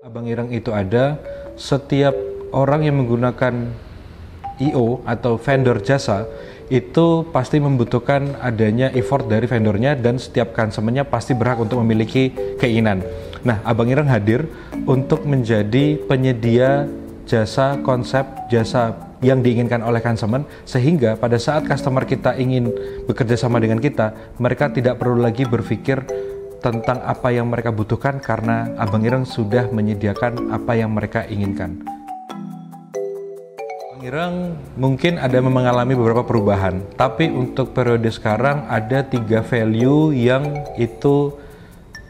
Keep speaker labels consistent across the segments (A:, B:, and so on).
A: Abang Ireng itu ada, setiap orang yang menggunakan IO atau vendor jasa itu pasti membutuhkan adanya effort dari vendornya dan setiap konsumennya pasti berhak untuk memiliki keinginan. Nah, Abang Ireng hadir untuk menjadi penyedia jasa, konsep jasa yang diinginkan oleh konsumen, sehingga pada saat customer kita ingin bekerja sama dengan kita, mereka tidak perlu lagi berpikir tentang apa yang mereka butuhkan karena Abang Ireng sudah menyediakan apa yang mereka inginkan. Abang Ireng mungkin ada mengalami beberapa perubahan, tapi untuk periode sekarang ada 3 value yang itu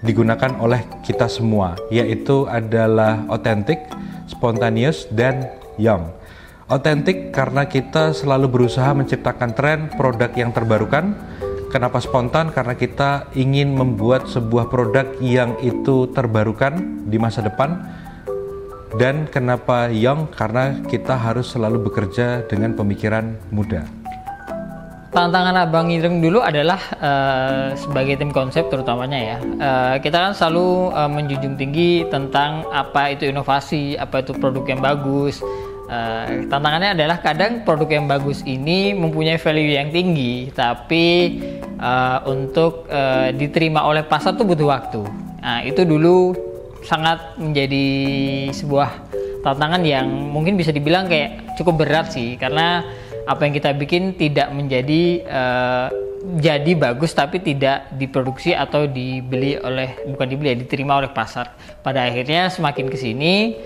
A: digunakan oleh kita semua, yaitu adalah authentic, spontaneous, dan young. Authentic karena kita selalu berusaha menciptakan tren produk yang terbarukan. Kenapa spontan? Karena kita ingin membuat sebuah produk yang itu terbarukan di masa depan. Dan kenapa young? Karena kita harus selalu bekerja dengan pemikiran muda.
B: Tantangan Abang Ireng dulu adalah sebagai tim konsep terutamanya ya, kita kan selalu menjunjung tinggi tentang apa itu inovasi, apa itu produk yang bagus. Tantangannya adalah kadang produk yang bagus ini mempunyai value yang tinggi, tapi untuk diterima oleh pasar tuh butuh waktu. Nah, itu dulu sangat menjadi sebuah tantangan yang mungkin bisa dibilang kayak cukup berat sih, karena apa yang kita bikin tidak menjadi jadi bagus tapi tidak diproduksi atau diterima oleh pasar. Pada akhirnya semakin kesini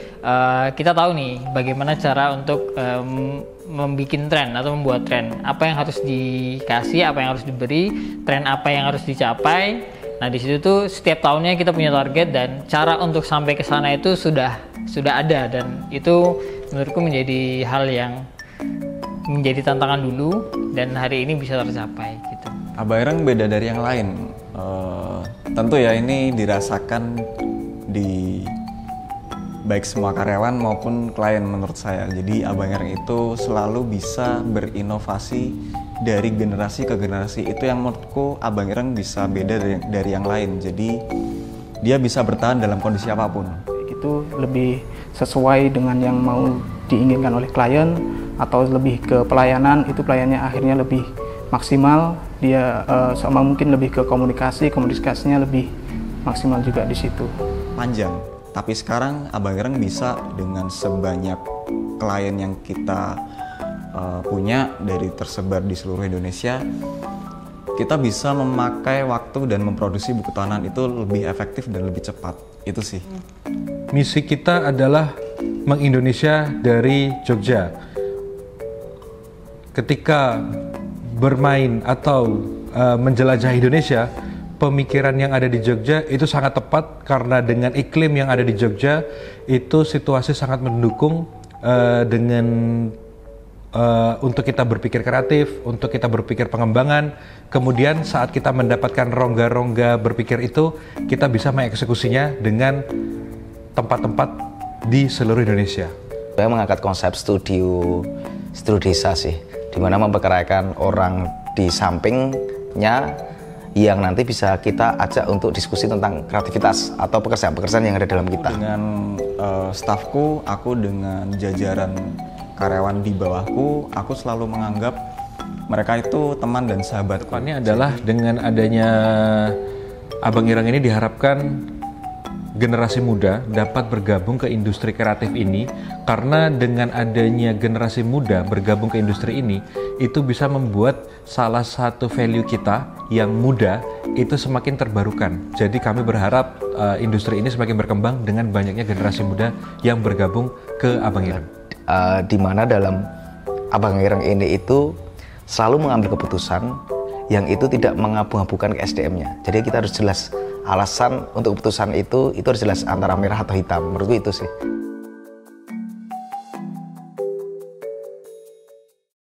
B: kita tahu nih bagaimana cara untuk membuat tren atau membuat tren, apa yang harus dikasih, apa yang harus diberi, tren apa yang harus dicapai. Nah, di situ tuh setiap tahunnya kita punya target dan cara untuk sampai ke sana itu sudah ada, dan itu menurutku menjadi hal yang menjadi tantangan dulu dan hari ini bisa tercapai gitu.
C: Abang Ireng beda dari yang lain. Tentu ya ini dirasakan di baik semua karyawan maupun klien menurut saya. Jadi Abang Ireng itu selalu bisa berinovasi dari generasi ke generasi. Itu yang menurutku Abang Ireng bisa beda dari yang lain. Jadi dia bisa bertahan dalam kondisi apapun.
D: Itu lebih sesuai dengan yang mau diinginkan oleh klien, atau lebih ke pelayanan, itu pelayannya akhirnya lebih maksimal. Dia sama mungkin lebih ke komunikasinya lebih maksimal juga di situ.
C: Panjang, tapi sekarang Abang Ireng bisa dengan sebanyak klien yang kita punya dari tersebar di seluruh Indonesia, kita bisa memakai waktu dan memproduksi buku tahunan itu lebih efektif dan lebih cepat. Itu sih.
A: Misi kita adalah mengindonesia dari Jogja. Ketika bermain atau menjelajah Indonesia, pemikiran yang ada di Jogja itu sangat tepat karena dengan iklim yang ada di Jogja itu situasi sangat mendukung untuk kita berpikir kreatif, untuk kita berpikir pengembangan. Kemudian saat kita mendapatkan rongga-rongga berpikir itu, kita bisa mengeksekusinya dengan tempat-tempat di seluruh Indonesia.
E: Saya mengangkat konsep studio desa sih, dimana memperkarakan orang di sampingnya yang nanti bisa kita ajak untuk diskusi tentang kreativitas atau pekerjaan-pekerjaan yang ada dalam kita.
C: Dengan stafku, aku dengan jajaran karyawan di bawahku, aku selalu menganggap mereka itu teman dan sahabat.
A: Depannya adalah dengan adanya Abang Ireng ini diharapkan generasi muda dapat bergabung ke industri kreatif ini, karena dengan adanya generasi muda bergabung ke industri ini, itu bisa membuat salah satu value kita yang muda itu semakin terbarukan. Jadi kami berharap industri ini semakin berkembang dengan banyaknya generasi muda yang bergabung ke Abang Ireng.
E: Di mana dalam Abang Ireng ini itu selalu mengambil keputusan yang itu tidak mengabu-abukan ke SDM-nya. Jadi kita harus jelas alasan untuk keputusan itu harus jelas antara merah atau hitam. Menurutku itu sih.